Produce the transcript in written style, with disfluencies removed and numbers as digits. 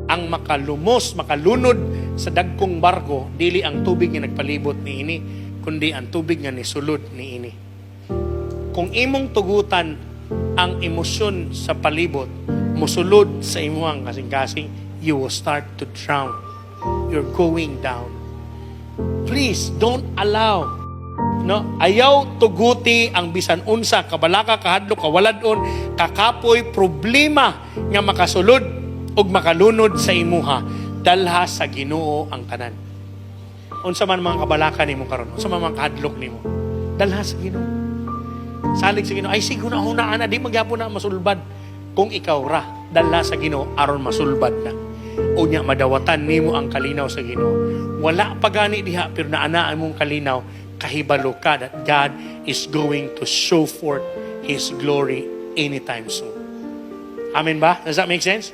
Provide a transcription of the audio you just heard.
ang makalumos, makalunod sa dagkong barko, dili ang tubig nga nagpalibot ni ini, kundi ang tubig nga nisulod ni ini. Kung imong tugutan ang emosyon sa palibot, musulod sa imong kasing-kasing, you will start to drown. You're going down. Please, don't allow. No, ayaw tuguti ang bisan unsa, kabalaka, kahadlok, kawaladon, kakapoy, problema nga makasulod ug makalunod sa imuha, dalha sa Ginoo ang tanan. Unsa man mga kabalaka nimo karon, unsa man mga kahadlok nimo, dalha sa Ginoo. Salig sa Ginoo, ay siguro na hunaan na, di magyapon na masulbad. Kung ikaw ra, dalha sa Ginoo aron masulbad na. Unya madawatan nimo ang kalinaw sa Ginoo. Wala pa gani diha pero naanaan mong kalinaw, kahibalo ka that God is going to show forth His glory anytime soon. Amen ba? Does that make sense?